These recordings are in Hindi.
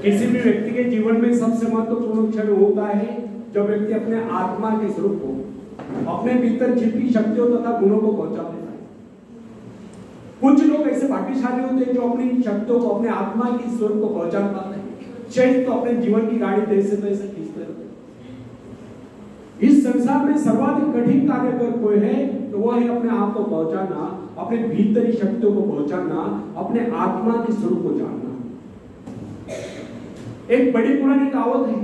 किसी भी व्यक्ति के जीवन में सबसे महत्वपूर्ण क्षण होता है जब व्यक्ति अपने आत्मा के स्वरूप को, अपने भीतर छिपी शक्तियों तथा गुणों को पहुंचा देता है। कुछ लोग ऐसे भाग्यशाली होते हैं जो अपनी शक्तियों को, अपने आत्मा की स्वरूप को पहुंचा पाते हैं। शेष तो अपने जीवन की गाड़ी जैसे तैसे खींचते रहते हैं। इस संसार में सर्वाधिक कठिन कार्य अगर कोई है तो वह है अपने आप को पहुंचाना, अपने भीतरी शक्तियों को पहुंचाना, अपने आत्मा के स्वरूप को जानना। एक बड़ी पुरानी कहावत है,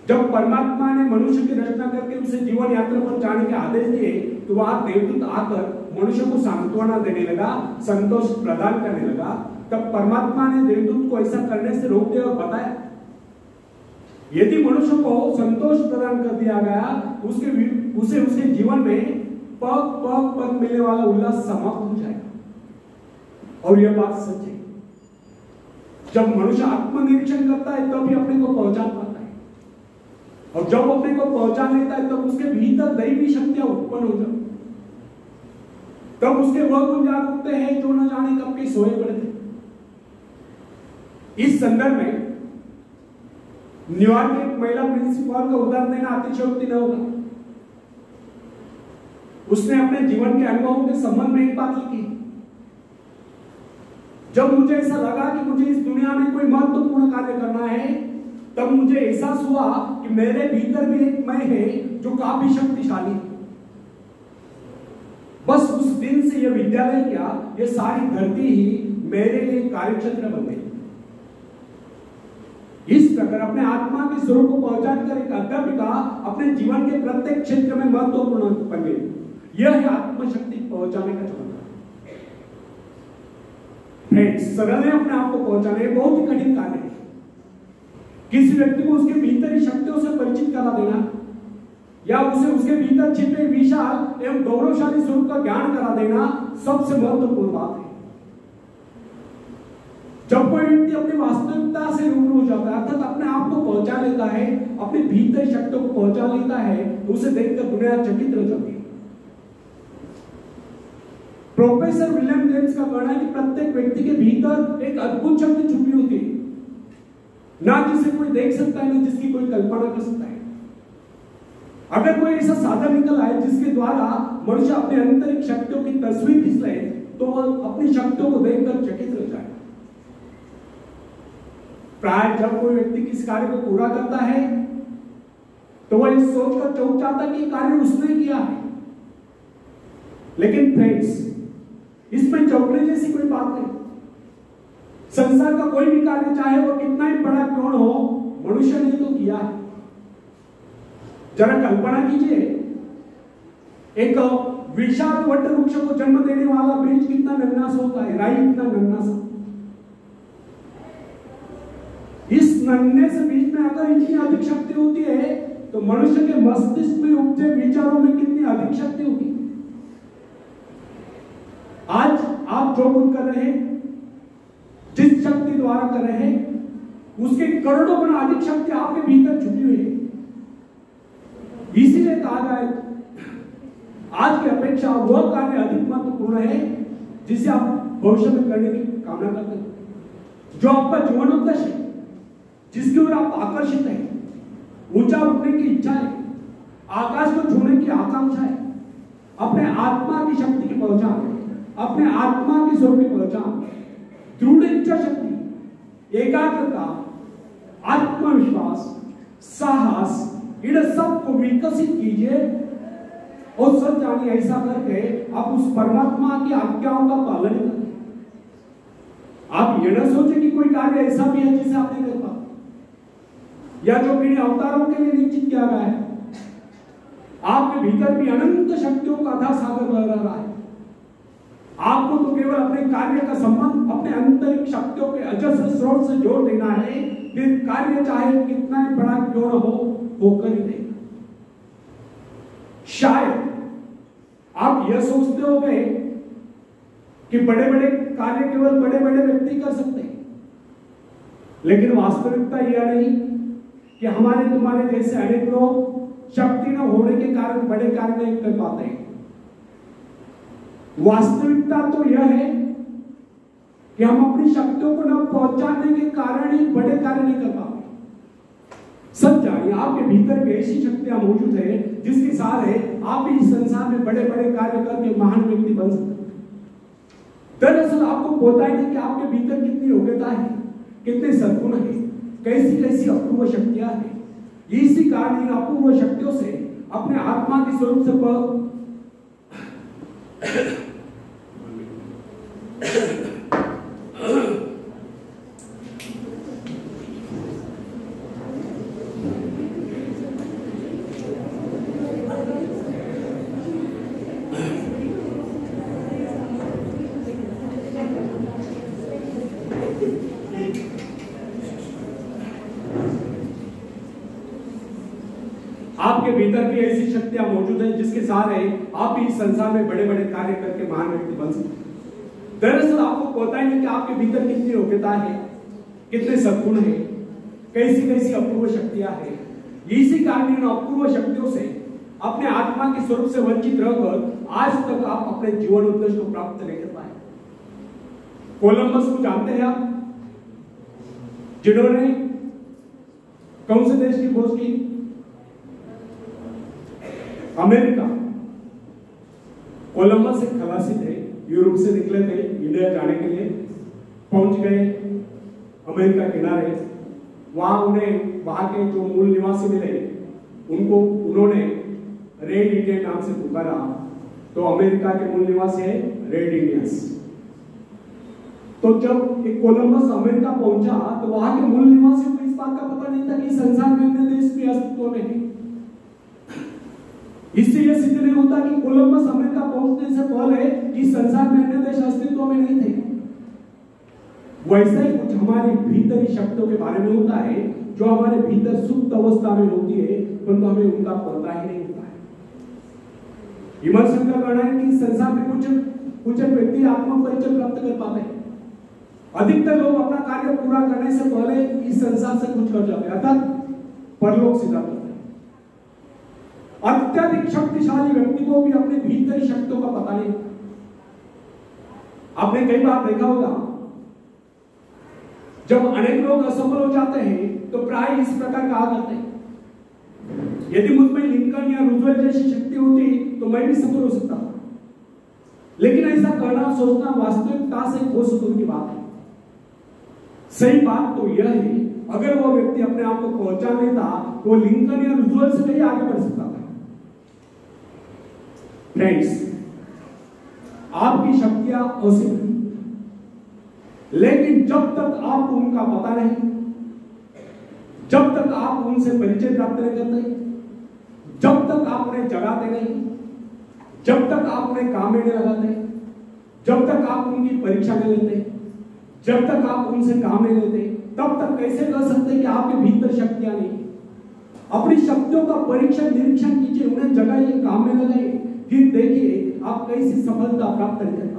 जब परमात्मा ने मनुष्य की रचना करके उसे जीवन यात्रा पर जाने के आदेश दिए तो वह देवदूत आकर मनुष्य को सांत्वना देने लगा, संतोष प्रदान करने लगा। तब परमात्मा ने देवदूत को ऐसा करने से रोक दिया और बताया, यदि मनुष्य को संतोष प्रदान कर दिया गया तो उसे उसके जीवन में पग पग पग मिलने वाला उल्लास समाप्त हो जाएगा। और यह बात सच है। जब मनुष्य आत्मनिरीक्षण करता है तब ही अपने को पहचान पाता है, और जब अपने को पहचान लेता है तब उसके भीतर दैवी शक्तियां उत्पन्न हो जाती, तब उसके वह गुण जाग उठते हैं जो न जाने कब के सोए पड़े थे। इस संदर्भ में न्यूयॉर्क एक महिला प्रिंसिपल का उदाहरण देना अतिशयोक्ति न होगा। उसने अपने जीवन के अनुभवों के संबंध में एक बात लिखी, जब मुझे ऐसा लगा कि मुझे इस दुनिया में कोई महत्वपूर्ण कार्य करना है, तब मुझे एहसास हुआ कि मेरे भीतर भी एक मैं है जो काफी शक्तिशाली है। बस उस दिन से यह विद्यालय क्या, यह सारी धरती ही मेरे लिए कार्यक्षेत्र बन गई। इस प्रकार अपने आत्मा के स्वरूप को पहचान कर एक अध्यापिका अपने जीवन के प्रत्येक क्षेत्र में महत्वपूर्ण बन गई। यह है आत्मशक्ति पहुंचाने का चमत्कार। सरल है अपने आप को पहुंचाने, बहुत ही कठिन कार्य है। किसी व्यक्ति को उसके भीतरी शक्तियों से परिचित करा देना या उसे उसके भीतर छिपे विशाल एवं गौरवशाली स्वरूप का ज्ञान करा देना सबसे महत्वपूर्ण बात है। जब कोई व्यक्ति अपनी वास्तविकता से रूबरू हो जाता है, अर्थात अपने आप को पहुंचा लेता है, अपनी भीतरी शक्तियों को पहुंचा लेता है, तो उसे देखकर दुनिया चकित हो जाती है। प्रोफेसर विलियम जेम्स का कहना है कि प्रत्येक व्यक्ति के भीतर एक अद्भुत शक्ति छुपी होती है, ना जिसे कोई देख सकता है, ना जिसकी कोई कल्पना कर सकता है। अगर कोई ऐसा साधन निकल आए जिसके द्वारा मनुष्य अपने आंतरिक शक्तियों की तस्वीर खींच ले, तो वह अपनी शक्तियों को देखकर चकित हो जाए। प्राय जब कोई व्यक्ति किस कार्य को पूरा करता है तो वह इस सोचकर चौंक जाता है कि कार्य उसने किया है। लेकिन फ्रेंड्स, इसमें चौंकने जैसी कोई बात नहीं। संसार का कोई भी कार्य, चाहे वो कितना ही बड़ा क्यों न हो, मनुष्य ने तो किया है। जरा कल्पना कीजिए, एक विशाल वट वृक्ष को जन्म देने वाला बीज कितना नन्हा सा होता है, राई कितना नन्हा सा। इस नन्हे से बीज में अगर इतनी अधिक शक्ति होती है तो मनुष्य के मस्तिष्क में उपजे विचारों में कितनी अधिक शक्ति होगी। आज आप जो कुछ कर रहे हैं, जिस शक्ति द्वारा कर रहे हैं, उसके करोड़ों गुना अधिक शक्ति आपके भीतर छुपी हुई है। इसीलिए कहा जाए, आज की अपेक्षा वह कार्य अधिक महत्वपूर्ण है जिसे आप भविष्य में करने की कामना करते हैं, जो आपका जीवनोद्देश्य है, जिसकी ओर आप आकर्षित हैं, ऊंचा उठने की इच्छा है, आकाश को छूने की आकांक्षा है, अपने आत्मा की शक्ति की पहचान, अपने आत्मा की स्वरूप की पहचान, दृढ़ इच्छा शक्ति, एकाग्रता, आत्मविश्वास, साहस, इन सब को विकसित कीजिए और सच जानिए, ऐसा करके आप उस परमात्मा की आज्ञाओं का पालन करें। आप ये न सोचे कि कोई कार्य ऐसा भी है जिसे आप नहीं कर पाते, या जो किन्हीं अवतारों के लिए निश्चित किया गया है। आपके भीतर भी अनंत शक्तियों का अथाह सागर बह रहा है। आपको तो केवल अपने कार्य का संबंध अपने आंतरिक शक्तियों के अजस्र स्रोत से जोड़ देना है, फिर कार्य चाहे कितना ही बड़ा क्यों न हो, होकर ही देगा। शायद आप यह सोचते हो गए कि बड़े बड़े कार्य केवल बड़े बड़े व्यक्ति कर सकते हैं, लेकिन वास्तविकता यह नहीं कि हमारे तुम्हारे जैसे अनेक लोग शक्ति न होने के कारण बड़े कार्य नहीं कर पाते हैं। वास्तविकता तो यह है कि हम अपनी शक्तियों को न पहचानने के कारण ही बड़े कार्य नहीं कर पाते। सब जानिए आपके भीतर भी ऐसी शक्तियां मौजूद है जिसके सहारे आप भी इस संसार में बड़े बड़े कार्य करके महान व्यक्ति बन सकते हैं। दरअसल आपको पता ही नहीं कि आपके भीतर कितनी योग्यता है, कितने सद्गुण है, कैसी कैसी अपूर्व शक्तियां हैं। इसी कारण इन अपूर्व शक्तियों से अपने आत्मा के स्वरूप से आपके भीतर भी ऐसी शक्तियां मौजूद हैं जिसके सहारे आप भी इस संसार में बड़े बड़े कार्य करके महान व्यक्ति बन सकते हैं। दरअसल आपको पता ही नहीं कि आपके भीतर कितनी योग्यता है, कितने सद्गुण है, कैसी कैसी अपूर्व शक्तियां हैं। इसी कारण इन अपूर्व शक्तियों से अपने आत्मा के स्वरूप से वंचित रहकर आज तक आप अपने जीवन उद्देश्य को प्राप्त नहीं कर पाए। कोलंबस को जानते हैं आप, जिन्होंने कौन से देश की खोज की? अमेरिका। कोलंबस एक खलासी थे, यूरोप से निकले थे इंडिया जाने के लिए, पहुंच गए अमेरिका किनारे। वहां उन्हें वहां के जो मूल निवासी मिले उन्होंने रेड इंडियन नाम से पुकारा। तो अमेरिका के मूल निवासी है रेड इंडियंस। तो जब एक कोलंबस अमेरिका पहुंचा तो वहां के मूल निवासियों को इस बात का पता नहीं था कि संसार में अन्य देश भी अस्तित्व में है। इससे यह सिद्ध नहीं होता कि कोलंबस अमेरिका पहुंचने से पहले इस संसार में अन्य देश अस्तित्व में नहीं थे। वैसा ही कुछ हमारी भीतरी शक्तियों के बारे में होता है जो हमारे भीतर सुप्त अवस्था में होती है, परंतु हमें उनका पता ही नहीं होता है। विमर्शन का कहना है कि संसार में कुछ व्यक्ति आत्म परिचय प्राप्त कर पाते हैं। अधिकतर लोग अपना कार्य पूरा करने से पहले इस संसार से कुछ कर जाते हैं, अर्थात परलोक सीधा करते हैं। अत्यधिक शक्तिशाली व्यक्ति को भी अपने भीतरी शक्तियों का पता नहीं। आपने कई बार देखा होगा जब अनेक लोग असफल हो जाते हैं तो प्राय इस प्रकार कहा करते हैं, यदि मुझ में लिंकन या रूजवेल्ट जैसी शक्ति होती तो मैं भी सफल हो सकता था। लेकिन ऐसा कहना सोचना वास्तविकता से कोस दूर की बात है। सही बात तो यह है, अगर वो व्यक्ति अपने आप को पहचान लेता तो लिंकन या रूजवेल्ट से कहीं आगे बढ़ सकता था। फ्रेंड्स, आपकी शक्तियां असीम हैं, लेकिन जब तक आपको उनका पता नहीं, जब तक आप उनसे परिचय प्राप्त नहीं करते, जब तक आप उन्हें जगाते नहीं, जब तक आप उन्हें काम में नहीं लगाते, जब तक आप उनकी परीक्षा नहीं लेते, जब तक आप उनसे काम नहीं लेते, तब तक कैसे कह सकते कि आपके भीतर शक्तियां नहीं? अपनी शक्तियों का परीक्षण निरीक्षण कीजिए, उन्हें जगाइए, काम में लगाइए, फिर देखिए आप कैसी सफलता प्राप्त कर सकते हैं।